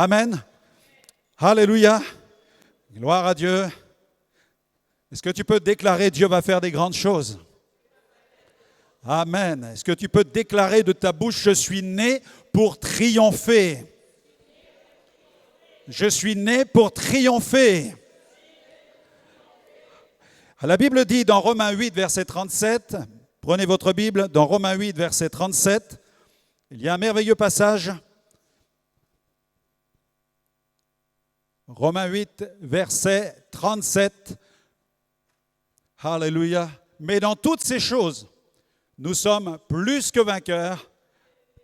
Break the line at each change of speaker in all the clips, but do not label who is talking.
Amen. Alléluia. Gloire à Dieu. Est-ce que tu peux déclarer Dieu va faire des grandes choses? Amen. Est-ce que tu peux déclarer de ta bouche, je suis né pour triompher? Je suis né pour triompher. La Bible dit dans Romains 8, verset 37, prenez votre Bible, dans Romains 8, verset 37, il y a un merveilleux passage. Romains 8, verset 37. Alléluia. Mais dans toutes ces choses, nous sommes plus que vainqueurs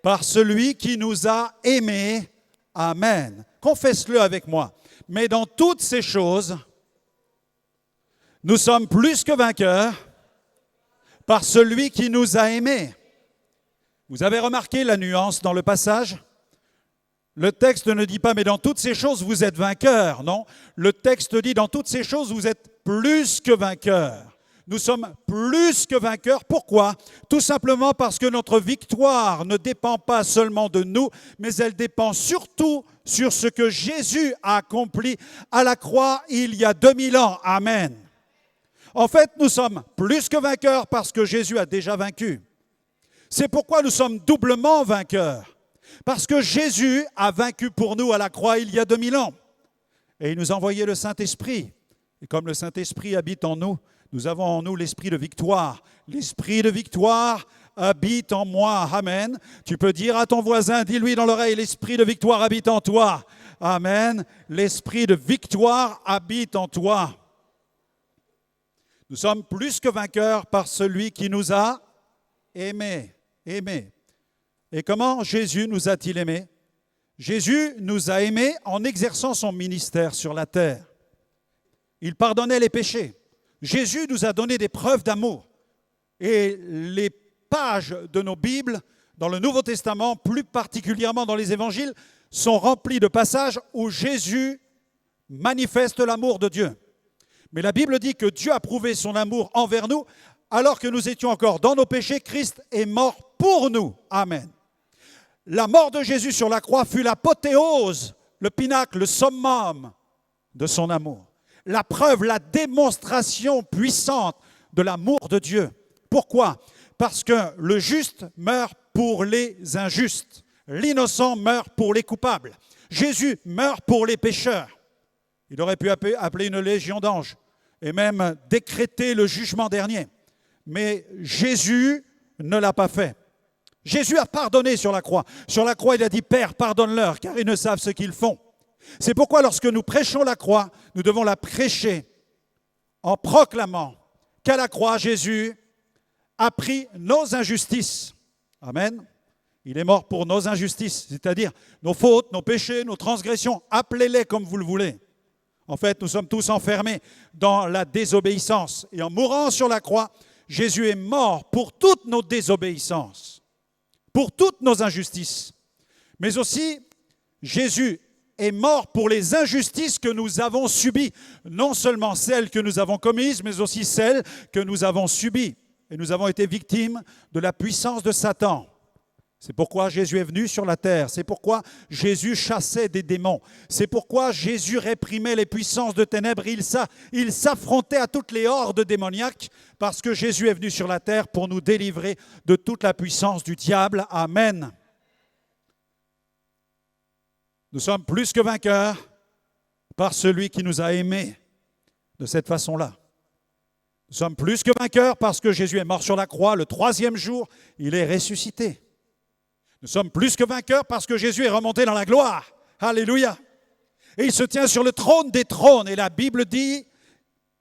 par celui qui nous a aimés. Amen. Confesse-le avec moi. Mais dans toutes ces choses, nous sommes plus que vainqueurs par celui qui nous a aimés. Vous avez remarqué la nuance dans le passage? Le texte ne dit pas, mais dans toutes ces choses, vous êtes vainqueurs. Non, le texte dit, dans toutes ces choses, vous êtes plus que vainqueurs. Nous sommes plus que vainqueurs. Pourquoi? Tout simplement parce que notre victoire ne dépend pas seulement de nous, mais elle dépend surtout sur ce que Jésus a accompli à la croix il y a 2000 ans. Amen. En fait, nous sommes plus que vainqueurs parce que Jésus a déjà vaincu. C'est pourquoi nous sommes doublement vainqueurs. Parce que Jésus a vaincu pour nous à la croix il y a 2000 ans. Et il nous a envoyé le Saint-Esprit. Et comme le Saint-Esprit habite en nous, nous avons en nous l'esprit de victoire. L'esprit de victoire habite en moi. Amen. Tu peux dire à ton voisin, dis-lui dans l'oreille, l'esprit de victoire habite en toi. Amen. L'esprit de victoire habite en toi. Nous sommes plus que vainqueurs par celui qui nous a aimés. Aimés. Et comment Jésus nous a-t-il aimés? Jésus nous a aimés en exerçant son ministère sur la terre. Il pardonnait les péchés. Jésus nous a donné des preuves d'amour. Et les pages de nos Bibles, dans le Nouveau Testament, plus particulièrement dans les évangiles, sont remplies de passages où Jésus manifeste l'amour de Dieu. Mais la Bible dit que Dieu a prouvé son amour envers nous, alors que nous étions encore dans nos péchés, Christ est mort pour nous. Amen. La mort de Jésus sur la croix fut l'apothéose, le pinacle, le summum de son amour. La preuve, la démonstration puissante de l'amour de Dieu. Pourquoi? Parce que le juste meurt pour les injustes. L'innocent meurt pour les coupables. Jésus meurt pour les pécheurs. Il aurait pu appeler une légion d'anges et même décréter le jugement dernier. Mais Jésus ne l'a pas fait. Jésus a pardonné sur la croix. Sur la croix, il a dit « Père, pardonne-leur, car ils ne savent ce qu'ils font ». C'est pourquoi lorsque nous prêchons la croix, nous devons la prêcher en proclamant qu'à la croix, Jésus a pris nos injustices. Amen. Il est mort pour nos injustices, c'est-à-dire nos fautes, nos péchés, nos transgressions. Appelez-les comme vous le voulez. En fait, nous sommes tous enfermés dans la désobéissance. Et en mourant sur la croix, Jésus est mort pour toutes nos désobéissances, pour toutes nos injustices. Mais aussi, Jésus est mort pour les injustices que nous avons subies. Non seulement celles que nous avons commises, mais aussi celles que nous avons subies. Et nous avons été victimes de la puissance de Satan. C'est pourquoi Jésus est venu sur la terre. C'est pourquoi Jésus chassait des démons. C'est pourquoi Jésus réprimait les puissances de ténèbres. Il s'affrontait à toutes les hordes démoniaques parce que Jésus est venu sur la terre pour nous délivrer de toute la puissance du diable. Amen. Nous sommes plus que vainqueurs par celui qui nous a aimés de cette façon-là. Nous sommes plus que vainqueurs parce que Jésus est mort sur la croix. Le 3e jour, il est ressuscité. Nous sommes plus que vainqueurs parce que Jésus est remonté dans la gloire. Alléluia. Et il se tient sur le trône des trônes. Et la Bible dit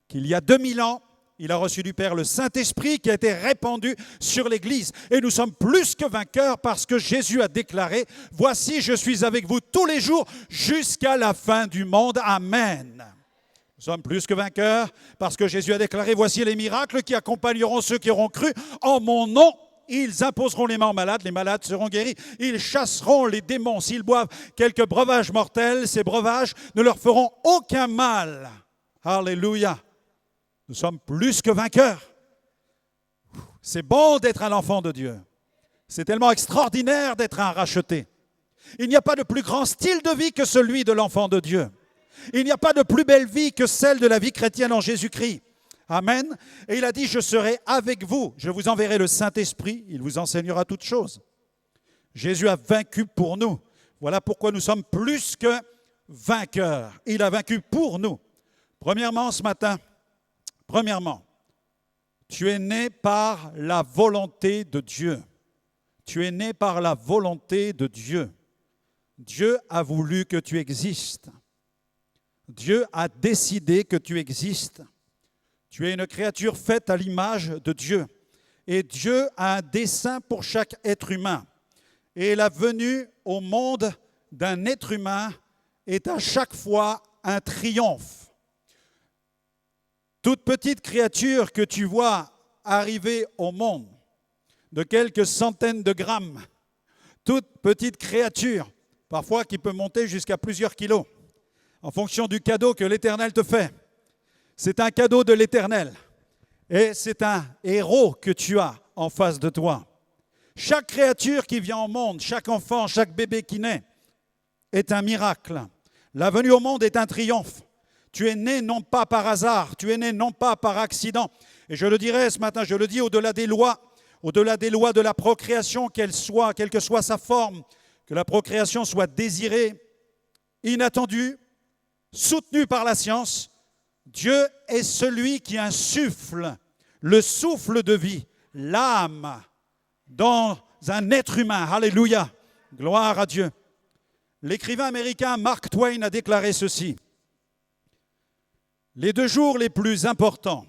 qu'il y a 2000 ans, il a reçu du Père le Saint-Esprit qui a été répandu sur l'Église. Et nous sommes plus que vainqueurs parce que Jésus a déclaré « Voici, je suis avec vous tous les jours jusqu'à la fin du monde. Amen. » Nous sommes plus que vainqueurs parce que Jésus a déclaré « Voici les miracles qui accompagneront ceux qui auront cru en mon nom. Ils imposeront les mains aux malades, les malades seront guéris. Ils chasseront les démons. S'ils boivent quelques breuvages mortels, ces breuvages ne leur feront aucun mal. » Alléluia. Nous sommes plus que vainqueurs. C'est bon d'être un enfant de Dieu. C'est tellement extraordinaire d'être un racheté. Il n'y a pas de plus grand style de vie que celui de l'enfant de Dieu. Il n'y a pas de plus belle vie que celle de la vie chrétienne en Jésus-Christ. Amen. Et il a dit, je serai avec vous. Je vous enverrai le Saint-Esprit. Il vous enseignera toutes choses. Jésus a vaincu pour nous. Voilà pourquoi nous sommes plus que vainqueurs. Il a vaincu pour nous. Premièrement, ce matin, tu es né par la volonté de Dieu. Tu es né par la volonté de Dieu. Dieu a voulu que tu existes. Dieu a décidé que tu existes. Tu es une créature faite à l'image de Dieu. Et Dieu a un dessein pour chaque être humain. Et la venue au monde d'un être humain est à chaque fois un triomphe. Toute petite créature que tu vois arriver au monde, de quelques centaines de grammes, toute petite créature, parfois qui peut monter jusqu'à plusieurs kilos, en fonction du cadeau que l'Éternel te fait. C'est un cadeau de l'Éternel et c'est un héros que tu as en face de toi. Chaque créature qui vient au monde, chaque enfant, chaque bébé qui naît est un miracle. La venue au monde est un triomphe. Tu es né non pas par hasard, tu es né non pas par accident. Et je le dirai ce matin, je le dis au-delà des lois de la procréation, quelle que soit sa forme, que la procréation soit désirée, inattendue, soutenue par la science. Dieu est celui qui insuffle le souffle de vie, l'âme, dans un être humain. Alléluia, gloire à Dieu. L'écrivain américain Mark Twain a déclaré ceci. Les 2 jours les plus importants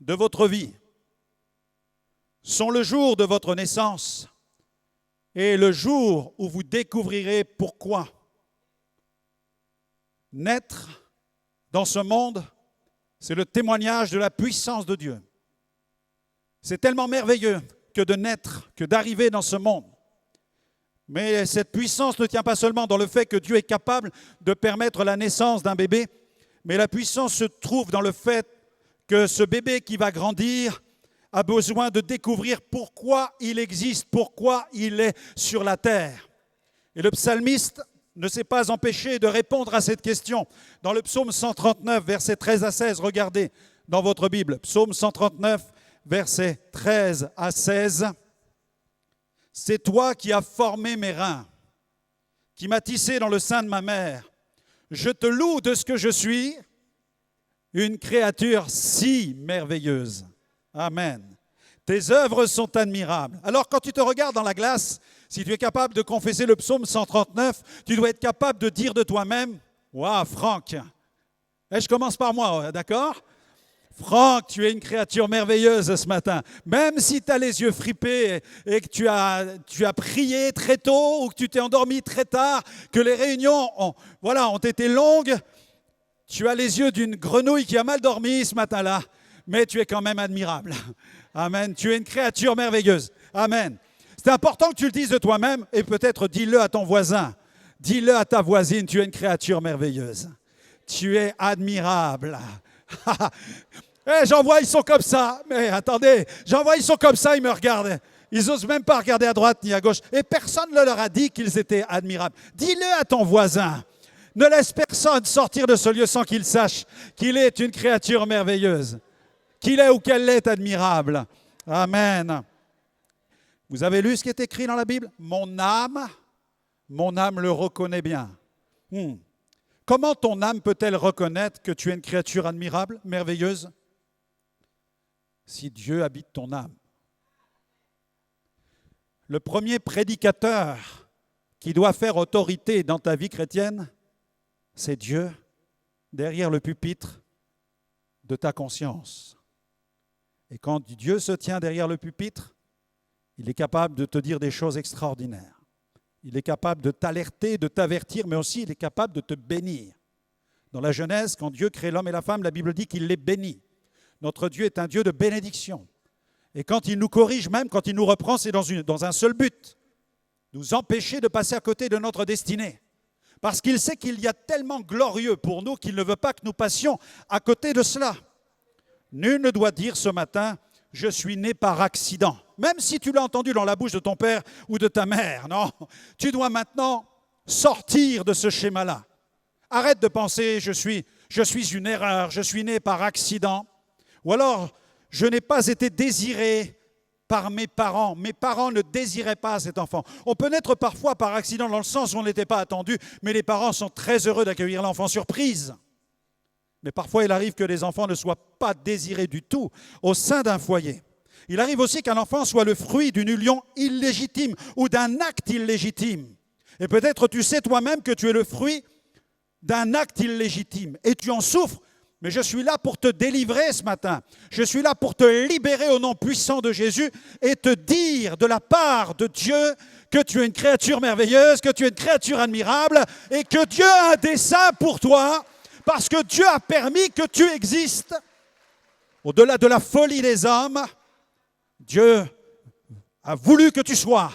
de votre vie sont le jour de votre naissance et le jour où vous découvrirez pourquoi. Naître dans ce monde, c'est le témoignage de la puissance de Dieu. C'est tellement merveilleux que de naître, que d'arriver dans ce monde. Mais cette puissance ne tient pas seulement dans le fait que Dieu est capable de permettre la naissance d'un bébé, mais la puissance se trouve dans le fait que ce bébé qui va grandir a besoin de découvrir pourquoi il existe, pourquoi il est sur la terre. Et le psalmiste ne s'est pas empêché de répondre à cette question. Dans le psaume 139, versets 13 à 16, regardez dans votre Bible, psaume 139, versets 13 à 16. C'est toi qui as formé mes reins, qui m'as tissé dans le sein de ma mère. Je te loue de ce que je suis, une créature si merveilleuse. Amen. Tes œuvres sont admirables. Alors quand tu te regardes dans la glace, si tu es capable de confesser le psaume 139, tu dois être capable de dire de toi-même, « Waouh, Franck !» Et je commence par moi, d'accord ? Franck, tu es une créature merveilleuse ce matin. Même si tu as les yeux fripés et que tu as prié très tôt ou que tu t'es endormi très tard, que les réunions ont été longues, tu as les yeux d'une grenouille qui a mal dormi ce matin-là, mais tu es quand même admirable. Amen. Tu es une créature merveilleuse. Amen. C'est important que tu le dises de toi-même et peut-être dis-le à ton voisin. Dis-le à ta voisine, tu es une créature merveilleuse. Tu es admirable. J'en vois, ils sont comme ça. Mais attendez, j'en vois, ils sont comme ça, ils me regardent. Ils n'osent même pas regarder à droite ni à gauche. Et personne ne leur a dit qu'ils étaient admirables. Dis-le à ton voisin. Ne laisse personne sortir de ce lieu sans qu'il sache qu'il est une créature merveilleuse. Qu'il est ou qu'elle est admirable. Amen. Vous avez lu ce qui est écrit dans la Bible ? Mon âme le reconnaît bien. Comment ton âme peut-elle reconnaître que tu es une créature admirable, merveilleuse ? Si Dieu habite ton âme. Le premier prédicateur qui doit faire autorité dans ta vie chrétienne, c'est Dieu derrière le pupitre de ta conscience. Et quand Dieu se tient derrière le pupitre, il est capable de te dire des choses extraordinaires. Il est capable de t'alerter, de t'avertir, mais aussi il est capable de te bénir. Dans la Genèse, quand Dieu crée l'homme et la femme, la Bible dit qu'il les bénit. Notre Dieu est un Dieu de bénédiction. Et quand il nous corrige, même quand il nous reprend, c'est dans un seul but, nous empêcher de passer à côté de notre destinée. Parce qu'il sait qu'il y a tellement glorieux pour nous qu'il ne veut pas que nous passions à côté de cela. Nul ne doit dire ce matin, je suis né par accident. même si tu l'as entendu dans la bouche de ton père ou de ta mère. Non, tu dois maintenant sortir de ce schéma-là. Arrête de penser, je suis une erreur, je suis né par accident, ou alors je n'ai pas été désiré par mes parents. Mes parents ne désiraient pas cet enfant. On peut naître parfois par accident dans le sens où on n'était pas attendu, mais les parents sont très heureux d'accueillir l'enfant surprise. Mais parfois, il arrive que les enfants ne soient pas désirés du tout au sein d'un foyer. Il arrive aussi qu'un enfant soit le fruit d'une union illégitime ou d'un acte illégitime. Et peut-être tu sais toi-même que tu es le fruit d'un acte illégitime et tu en souffres. Mais je suis là pour te délivrer ce matin. Je suis là pour te libérer au nom puissant de Jésus et te dire de la part de Dieu que tu es une créature merveilleuse, que tu es une créature admirable et que Dieu a un dessein pour toi parce que Dieu a permis que tu existes. Au-delà de la folie des hommes, Dieu a voulu que tu sois.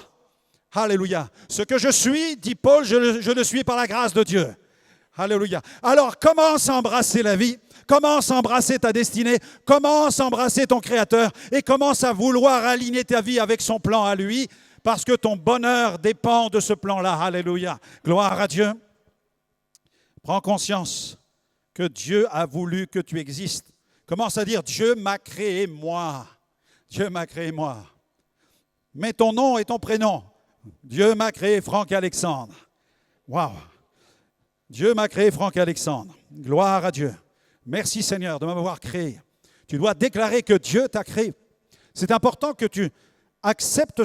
Alléluia. Ce que je suis, dit Paul, je le suis par la grâce de Dieu. Alléluia. Alors commence à embrasser la vie, commence à embrasser ta destinée, commence à embrasser ton Créateur et commence à vouloir aligner ta vie avec son plan à lui parce que ton bonheur dépend de ce plan-là. Alléluia. Gloire à Dieu. Prends conscience que Dieu a voulu que tu existes. Commence à dire, Dieu m'a créé moi. Dieu m'a créé moi. Mets ton nom et ton prénom. Dieu m'a créé Franck Alexandre. Waouh! Dieu m'a créé Franck Alexandre. Gloire à Dieu. Merci Seigneur de m'avoir créé. Tu dois déclarer que Dieu t'a créé. C'est important que tu acceptes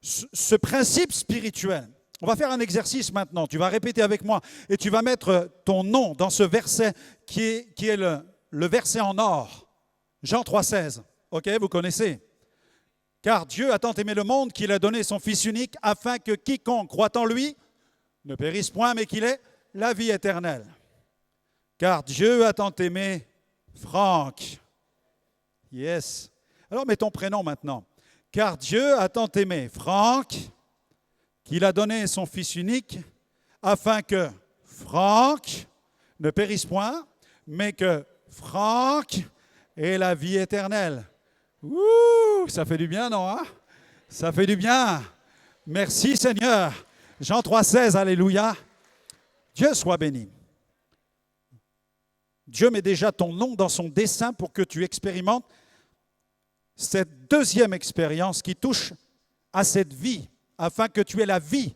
ce principe spirituel. On va faire un exercice maintenant. Tu vas répéter avec moi et tu vas mettre ton nom dans ce verset qui est le verset en or. Jean 3,16. OK, vous connaissez. Car Dieu a tant aimé le monde qu'il a donné son Fils unique afin que quiconque croit en lui ne périsse point mais qu'il ait la vie éternelle. Car Dieu a tant aimé Franck. Yes. Alors mets ton prénom maintenant. Car Dieu a tant aimé Franck qu'il a donné son Fils unique afin que Franck ne périsse point, mais que Franck ait la vie éternelle. Ouh, ça fait du bien, non? Hein? Ça fait du bien. Merci Seigneur. Jean 3,16, alléluia. Dieu soit béni. Dieu met déjà ton nom dans son dessein pour que tu expérimentes cette deuxième expérience qui touche à cette vie, afin que tu aies la vie,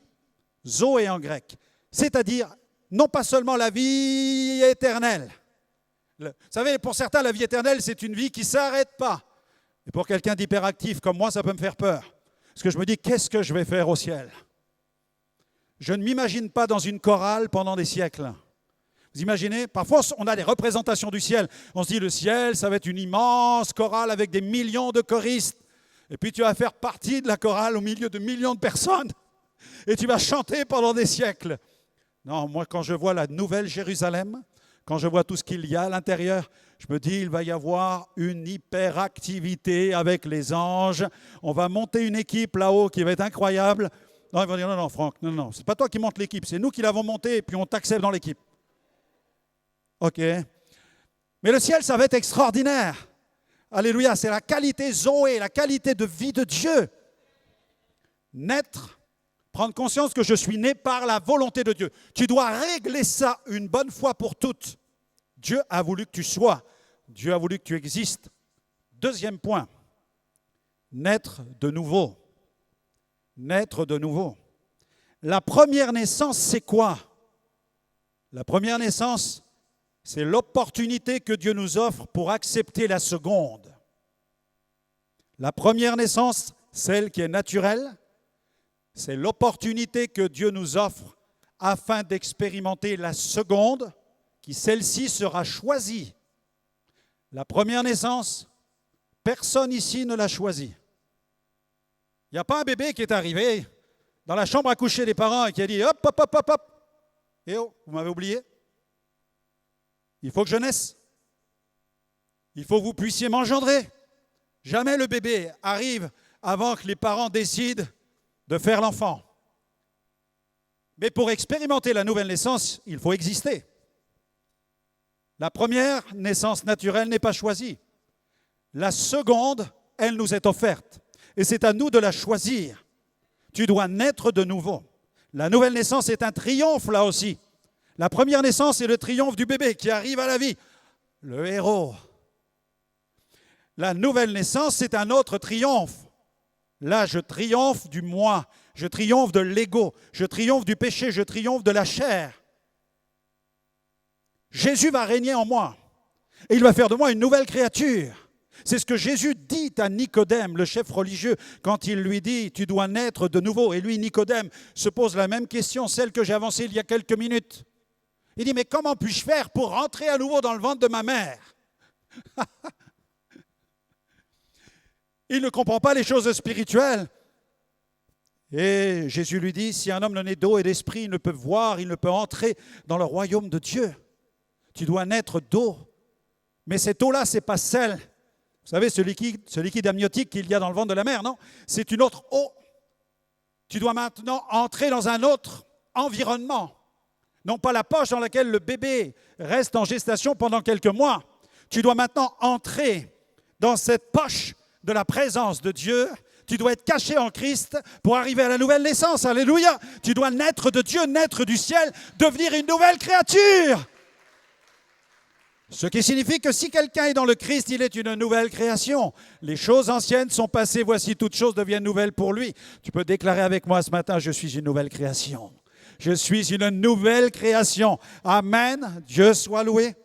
zoé en grec, c'est-à-dire non pas seulement la vie éternelle. Vous savez, pour certains, la vie éternelle, c'est une vie qui ne s'arrête pas. Et pour quelqu'un d'hyperactif comme moi, ça peut me faire peur. Parce que je me dis, qu'est-ce que je vais faire au ciel? Je ne m'imagine pas dans une chorale pendant des siècles. Vous imaginez? Parfois, on a des représentations du ciel. On se dit, le ciel, ça va être une immense chorale avec des millions de choristes. Et puis, tu vas faire partie de la chorale au milieu de millions de personnes. Et tu vas chanter pendant des siècles. Non, moi, quand je vois la nouvelle Jérusalem, quand je vois tout ce qu'il y a à l'intérieur, je me dis, il va y avoir une hyperactivité avec les anges. On va monter une équipe là-haut qui va être incroyable. Non, ils vont dire, non, Franck, non, c'est pas toi qui montes l'équipe, c'est nous qui l'avons montée et puis on t'accepte dans l'équipe. OK. Mais le ciel, ça va être extraordinaire. Alléluia, c'est la qualité Zoé, la qualité de vie de Dieu. Naître, prendre conscience que je suis né par la volonté de Dieu. Tu dois régler ça une bonne fois pour toutes. Dieu a voulu que tu sois. Dieu a voulu que tu existes. Deuxième point, naître de nouveau. Naître de nouveau. La première naissance, c'est quoi? La première naissance, c'est l'opportunité que Dieu nous offre pour accepter la seconde. La première naissance, celle qui est naturelle, c'est l'opportunité que Dieu nous offre afin d'expérimenter la seconde, qui celle-ci sera choisie. La première naissance, personne ici ne l'a choisie. Il n'y a pas un bébé qui est arrivé dans la chambre à coucher des parents et qui a dit « hop, hop, hop, hop, hop, eh oh, vous m'avez oublié. Il faut que je naisse. Il faut que vous puissiez m'engendrer. » Jamais le bébé arrive avant que les parents décident de faire l'enfant. Mais pour expérimenter la nouvelle naissance, il faut exister. La première naissance naturelle n'est pas choisie. La seconde, elle nous est offerte. Et c'est à nous de la choisir. Tu dois naître de nouveau. La nouvelle naissance est un triomphe là aussi. La première naissance est le triomphe du bébé qui arrive à la vie, le héros. La nouvelle naissance, c'est un autre triomphe. Là, je triomphe du moi, je triomphe de l'ego, je triomphe du péché, je triomphe de la chair. Jésus va régner en moi et il va faire de moi une nouvelle créature. C'est ce que Jésus dit à Nicodème, le chef religieux, quand il lui dit « tu dois naître de nouveau ». Et lui, Nicodème, se pose la même question, celle que j'ai avancée il y a quelques minutes. Il dit « mais comment puis-je faire pour rentrer à nouveau dans le ventre de ma mère ?» Il ne comprend pas les choses spirituelles. Et Jésus lui dit, si un homme ne naît d'eau et d'esprit, il ne peut voir, il ne peut entrer dans le royaume de Dieu. Tu dois naître d'eau. Mais cette eau-là, ce n'est pas celle, vous savez, ce liquide amniotique qu'il y a dans le ventre de la mer, non? C'est une autre eau. Tu dois maintenant entrer dans un autre environnement. Non pas la poche dans laquelle le bébé reste en gestation pendant quelques mois. Tu dois maintenant entrer dans cette poche de la présence de Dieu. Tu dois être caché en Christ pour arriver à la nouvelle naissance. Alléluia. Tu dois naître de Dieu, naître du ciel, devenir une nouvelle créature. Ce qui signifie que si quelqu'un est dans le Christ, il est une nouvelle création. Les choses anciennes sont passées, voici toutes choses deviennent nouvelles pour lui. Tu peux déclarer avec moi ce matin, je suis une nouvelle création. Je suis une nouvelle création. Amen. Dieu soit loué.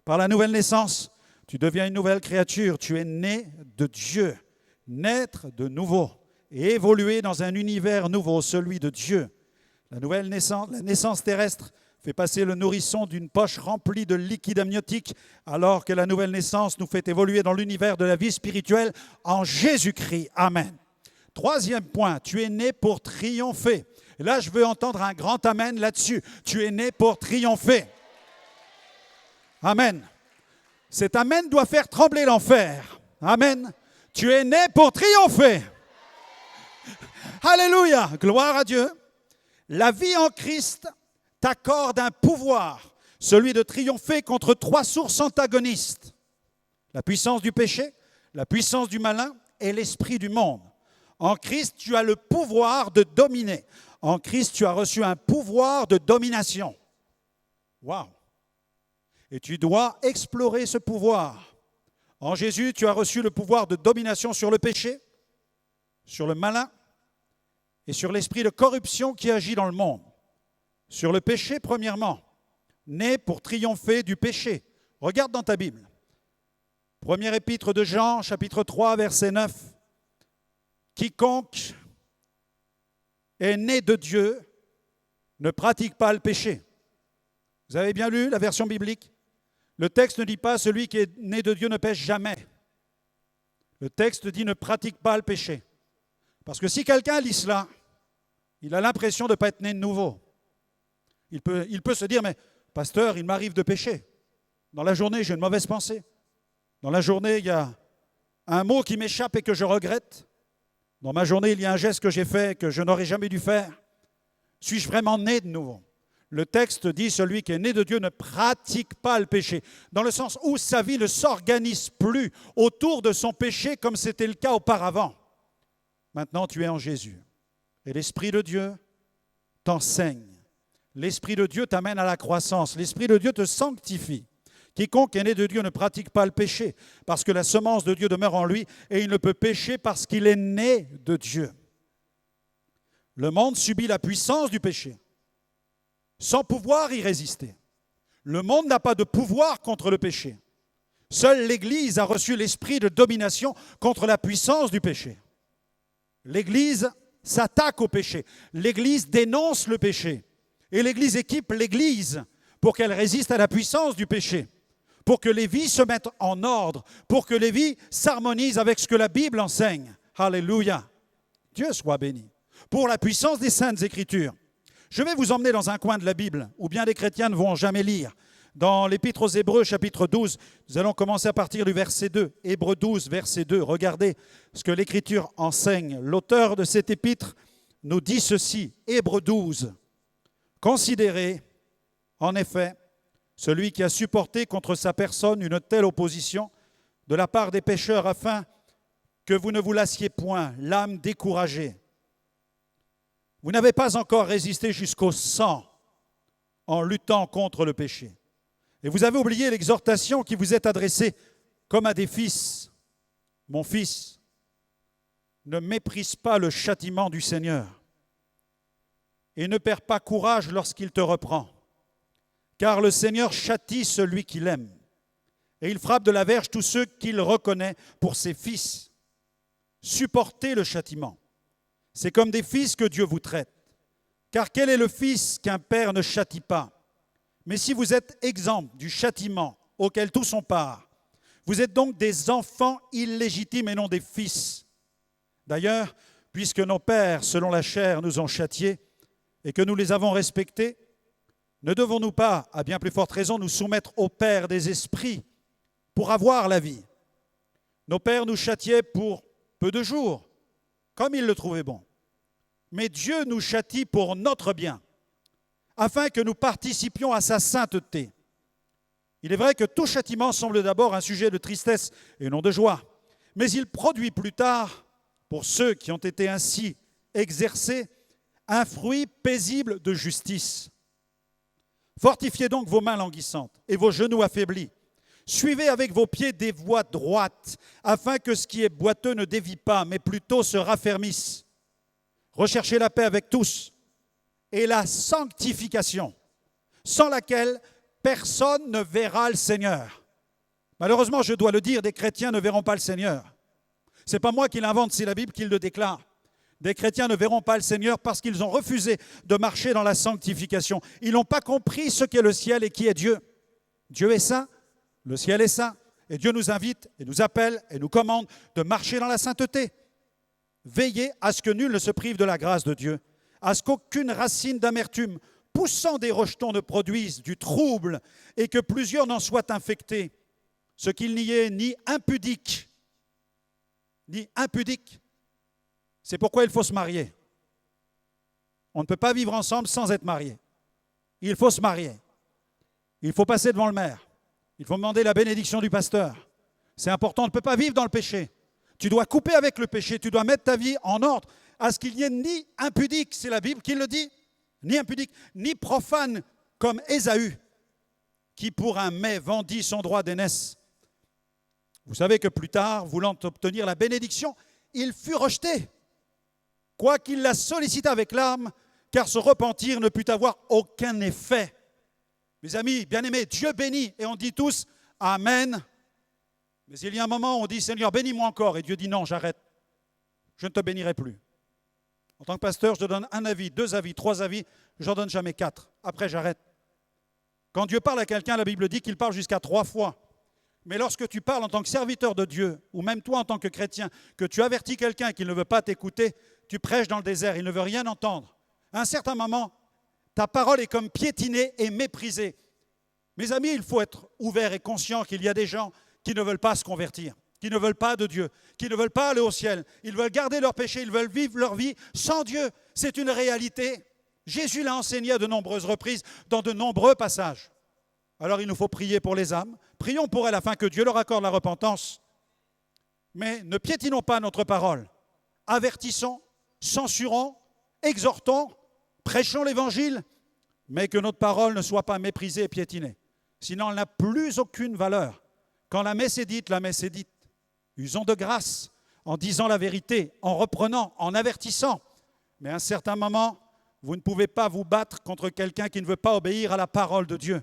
Par la nouvelle naissance, tu deviens une nouvelle créature. Tu es né de Dieu. Naître de nouveau et évoluer dans un univers nouveau, celui de Dieu. La nouvelle naissance, la naissance terrestre, fait passer le nourrisson d'une poche remplie de liquide amniotique, alors que la nouvelle naissance nous fait évoluer dans l'univers de la vie spirituelle en Jésus-Christ. Amen. Troisième point, tu es né pour triompher. Et là, je veux entendre un grand amen là-dessus. Tu es né pour triompher. Amen. Cet amen doit faire trembler l'enfer. Amen. Tu es né pour triompher. Alléluia. Gloire à Dieu. La vie en Christ t'accorde un pouvoir, celui de triompher contre trois sources antagonistes. La puissance du péché, la puissance du malin et l'esprit du monde. En Christ, tu as le pouvoir de dominer. En Christ, tu as reçu un pouvoir de domination. Waouh! Et tu dois explorer ce pouvoir. En Jésus, tu as reçu le pouvoir de domination sur le péché, sur le malin et sur l'esprit de corruption qui agit dans le monde. Sur le péché, premièrement, né pour triompher du péché. Regarde dans ta Bible. Première épître de Jean, chapitre 3, verset 9. Quiconque est né de Dieu ne pratique pas le péché. Vous avez bien lu la version biblique? Le texte ne dit pas « celui qui est né de Dieu ne pêche jamais ». Le texte dit « ne pratique pas le péché ». Parce que si quelqu'un lit cela, il a l'impression de ne pas être né de nouveau. Il peut se dire « mais pasteur, il m'arrive de pécher. Dans la journée, j'ai une mauvaise pensée. Dans la journée, il y a un mot qui m'échappe et que je regrette. Dans ma journée, il y a un geste que j'ai fait que je n'aurais jamais dû faire. Suis-je vraiment né de nouveau ?» Le texte dit « celui qui est né de Dieu ne pratique pas le péché », dans le sens où sa vie ne s'organise plus autour de son péché comme c'était le cas auparavant. Maintenant, tu es en Jésus. Et l'Esprit de Dieu t'enseigne. L'Esprit de Dieu t'amène à la croissance. L'Esprit de Dieu te sanctifie. Quiconque est né de Dieu ne pratique pas le péché, parce que la semence de Dieu demeure en lui, et il ne peut pécher parce qu'il est né de Dieu. Le monde subit la puissance du péché, sans pouvoir y résister. Le monde n'a pas de pouvoir contre le péché. Seule l'Église a reçu l'esprit de domination contre la puissance du péché. L'Église s'attaque au péché. L'Église dénonce le péché. Et l'Église équipe l'Église pour qu'elle résiste à la puissance du péché, pour que les vies se mettent en ordre, pour que les vies s'harmonisent avec ce que la Bible enseigne. Alléluia. Dieu soit béni. Pour la puissance des Saintes Écritures. Je vais vous emmener dans un coin de la Bible où bien des chrétiens ne vont jamais lire. Dans l'Épître aux Hébreux, chapitre 12, nous allons commencer à partir du verset 2. Hébreux 12, verset 2. Regardez ce que l'Écriture enseigne. L'auteur de cette épître nous dit ceci. Hébreux 12. Considérez, en effet, celui qui a supporté contre sa personne une telle opposition de la part des pécheurs afin que vous ne vous lassiez point, l'âme découragée. Vous n'avez pas encore résisté jusqu'au sang en luttant contre le péché. Et vous avez oublié l'exhortation qui vous est adressée comme à des fils. Mon fils, ne méprise pas le châtiment du Seigneur et ne perds pas courage lorsqu'il te reprend. Car le Seigneur châtie celui qu'il aime et il frappe de la verge tous ceux qu'il reconnaît pour ses fils. Supportez le châtiment. C'est comme des fils que Dieu vous traite. Car quel est le fils qu'un père ne châtie pas? Mais si vous êtes exempt du châtiment auquel tous ont part, vous êtes donc des enfants illégitimes et non des fils. D'ailleurs, puisque nos pères, selon la chair, nous ont châtiés et que nous les avons respectés, ne devons-nous pas, à bien plus forte raison, nous soumettre au Père des esprits pour avoir la vie? Nos pères nous châtiaient pour peu de jours, comme ils le trouvaient bon. Mais Dieu nous châtie pour notre bien, afin que nous participions à sa sainteté. Il est vrai que tout châtiment semble d'abord un sujet de tristesse et non de joie, mais il produit plus tard, pour ceux qui ont été ainsi exercés, un fruit paisible de justice. Fortifiez donc vos mains languissantes et vos genoux affaiblis. Suivez avec vos pieds des voies droites, afin que ce qui est boiteux ne dévie pas, mais plutôt se raffermisse. Recherchez la paix avec tous et la sanctification, sans laquelle personne ne verra le Seigneur. Malheureusement, je dois le dire, des chrétiens ne verront pas le Seigneur. Ce n'est pas moi qui l'invente, c'est la Bible qui le déclare. Des chrétiens ne verront pas le Seigneur parce qu'ils ont refusé de marcher dans la sanctification. Ils n'ont pas compris ce qu'est le ciel et qui est Dieu. Dieu est saint, le ciel est saint, et Dieu nous invite et nous appelle et nous commande de marcher dans la sainteté. Veillez à ce que nul ne se prive de la grâce de Dieu, à ce qu'aucune racine d'amertume poussant des rejetons ne produise du trouble et que plusieurs n'en soient infectés, ce qu'il n'y ait ni impudique, ni impudique. C'est pourquoi il faut se marier. On ne peut pas vivre ensemble sans être marié. Il faut se marier. Il faut passer devant le maire. Il faut demander la bénédiction du pasteur. C'est important, on ne peut pas vivre dans le péché. Tu dois couper avec le péché, tu dois mettre ta vie en ordre à ce qu'il n'y ait ni impudique, c'est la Bible qui le dit, ni impudique, ni profane comme Ésaü, qui pour un mets vendit son droit d'aînesse. Vous savez que plus tard, voulant obtenir la bénédiction, il fut rejeté, quoiqu'il la sollicita avec larmes, car ce repentir ne put avoir aucun effet. Mes amis, bien-aimés, Dieu bénit, et on dit tous « Amen ». Mais il y a un moment où on dit « Seigneur, bénis-moi encore », et Dieu dit « Non, j'arrête, je ne te bénirai plus ». En tant que pasteur, je te donne un avis, 2 avis, 3 avis, je n'en donne jamais 4. Après, j'arrête. Quand Dieu parle à quelqu'un, la Bible dit qu'il parle jusqu'à 3 fois. Mais lorsque tu parles en tant que serviteur de Dieu, ou même toi en tant que chrétien, que tu avertis quelqu'un qui ne veut pas t'écouter, tu prêches dans le désert, il ne veut rien entendre. À un certain moment, ta parole est comme piétinée et méprisée. Mes amis, il faut être ouvert et conscient qu'il y a des gens qui ne veulent pas se convertir, qui ne veulent pas de Dieu, qui ne veulent pas aller au ciel. Ils veulent garder leur péché, ils veulent vivre leur vie sans Dieu. C'est une réalité. Jésus l'a enseigné à de nombreuses reprises, dans de nombreux passages. Alors il nous faut prier pour les âmes. Prions pour elles afin que Dieu leur accorde la repentance. Mais ne piétinons pas notre parole. Avertissons, censurons, exhortons, prêchons l'Évangile, mais que notre parole ne soit pas méprisée et piétinée. Sinon, elle n'a plus aucune valeur. Quand la messe est dite, la messe est dite. Usons de grâce en disant la vérité, en reprenant, en avertissant. Mais à un certain moment, vous ne pouvez pas vous battre contre quelqu'un qui ne veut pas obéir à la parole de Dieu.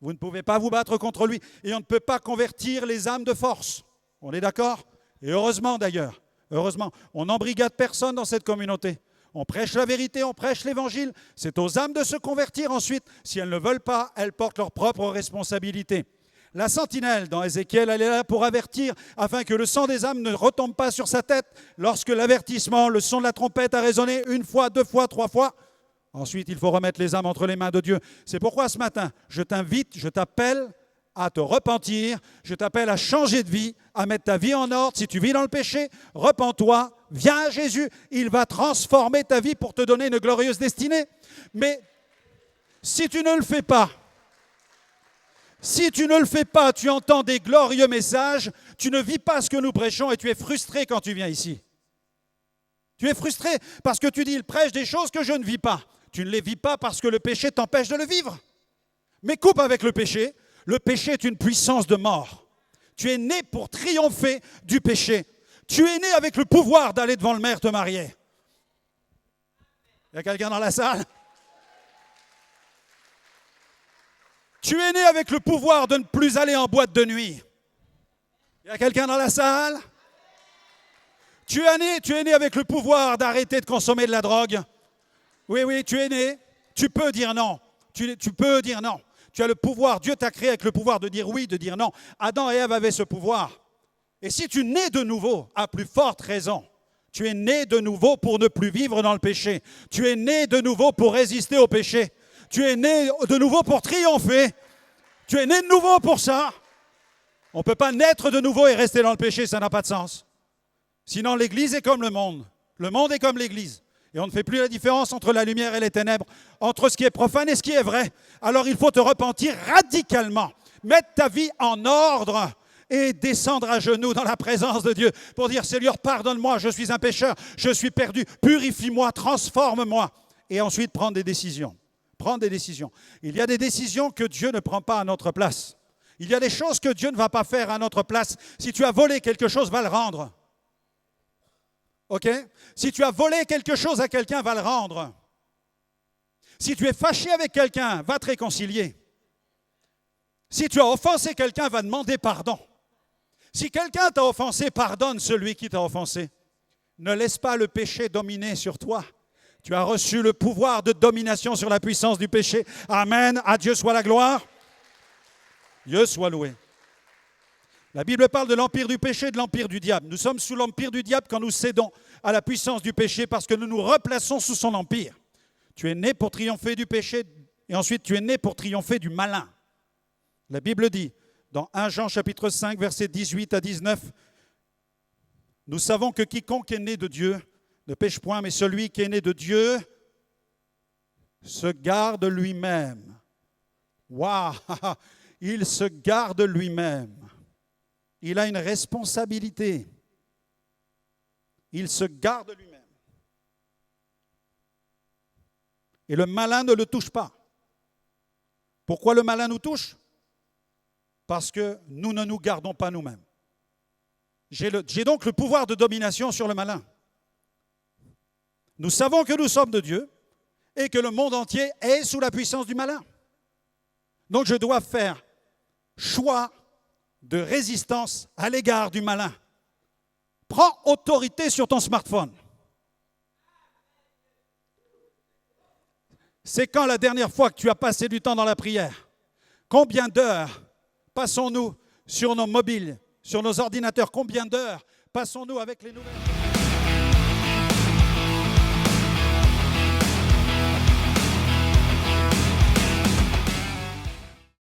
Vous ne pouvez pas vous battre contre lui. Et on ne peut pas convertir les âmes de force. On est d'accord? Et heureusement d'ailleurs, heureusement, on n'embrigade personne dans cette communauté. On prêche la vérité, on prêche l'Évangile. C'est aux âmes de se convertir ensuite. Si elles ne veulent pas, elles portent leurs propres responsabilités. La sentinelle dans Ézéchiel, elle est là pour avertir, afin que le sang des âmes ne retombe pas sur sa tête lorsque l'avertissement, le son de la trompette a résonné 1 fois, 2 fois, 3 fois. Ensuite, il faut remettre les âmes entre les mains de Dieu. C'est pourquoi ce matin, je t'invite, je t'appelle à te repentir, je t'appelle à changer de vie, à mettre ta vie en ordre. Si tu vis dans le péché, repens-toi, viens à Jésus, il va transformer ta vie pour te donner une glorieuse destinée. Mais si tu ne le fais pas, Si tu ne le fais pas, tu entends des glorieux messages, tu ne vis pas ce que nous prêchons et tu es frustré quand tu viens ici. Tu es frustré parce que tu dis, il prêche des choses que je ne vis pas. Tu ne les vis pas parce que le péché t'empêche de le vivre. Mais coupe avec le péché. Le péché est une puissance de mort. Tu es né pour triompher du péché. Tu es né avec le pouvoir d'aller devant le maire te marier. Il y a quelqu'un dans la salle? Tu es né avec le pouvoir de ne plus aller en boîte de nuit. Il y a quelqu'un dans la salle? Tu es né avec le pouvoir d'arrêter de consommer de la drogue. Oui, tu es né. Tu peux dire non. Tu peux dire non. Tu as le pouvoir. Dieu t'a créé avec le pouvoir de dire oui, de dire non. Adam et Ève avaient ce pouvoir. Et si tu nais de nouveau, à plus forte raison, tu es né de nouveau pour ne plus vivre dans le péché. Tu es né de nouveau pour résister au péché. Tu es né de nouveau pour triompher. Tu es né de nouveau pour ça. On ne peut pas naître de nouveau et rester dans le péché, ça n'a pas de sens. Sinon, l'Église est comme le monde. Le monde est comme l'Église. Et on ne fait plus la différence entre la lumière et les ténèbres, entre ce qui est profane et ce qui est vrai. Alors il faut te repentir radicalement, mettre ta vie en ordre et descendre à genoux dans la présence de Dieu pour dire, Seigneur, pardonne-moi, je suis un pécheur, je suis perdu, purifie-moi, transforme-moi. Et ensuite prendre des décisions. Prendre des décisions. Il y a des décisions que Dieu ne prend pas à notre place. Il y a des choses que Dieu ne va pas faire à notre place. Si tu as volé quelque chose, va le rendre. OK? Si tu as volé quelque chose à quelqu'un, va le rendre. Si tu es fâché avec quelqu'un, va te réconcilier. Si tu as offensé quelqu'un, va demander pardon. Si quelqu'un t'a offensé, pardonne celui qui t'a offensé. Ne laisse pas le péché dominer sur toi. Tu as reçu le pouvoir de domination sur la puissance du péché. Amen. À Dieu soit la gloire. Dieu soit loué. La Bible parle de l'empire du péché et de l'empire du diable. Nous sommes sous l'empire du diable quand nous cédons à la puissance du péché parce que nous nous replaçons sous son empire. Tu es né pour triompher du péché et ensuite tu es né pour triompher du malin. La Bible dit, dans 1 Jean chapitre 5, versets 18 à 19, « Nous savons que quiconque est né de Dieu ne pêche point, mais celui qui est né de Dieu se garde lui-même. » Waouh! Il se garde lui-même. Il a une responsabilité. Il se garde lui-même. Et le malin ne le touche pas. Pourquoi le malin nous touche? Parce que nous ne nous gardons pas nous-mêmes. J'ai donc le pouvoir de domination sur le malin. Nous savons que nous sommes de Dieu et que le monde entier est sous la puissance du malin. Donc je dois faire choix de résistance à l'égard du malin. Prends autorité sur ton smartphone. C'est quand la dernière fois que tu as passé du temps dans la prière? Combien d'heures passons-nous sur nos mobiles, sur nos ordinateurs? Combien d'heures passons-nous avec les nouvelles?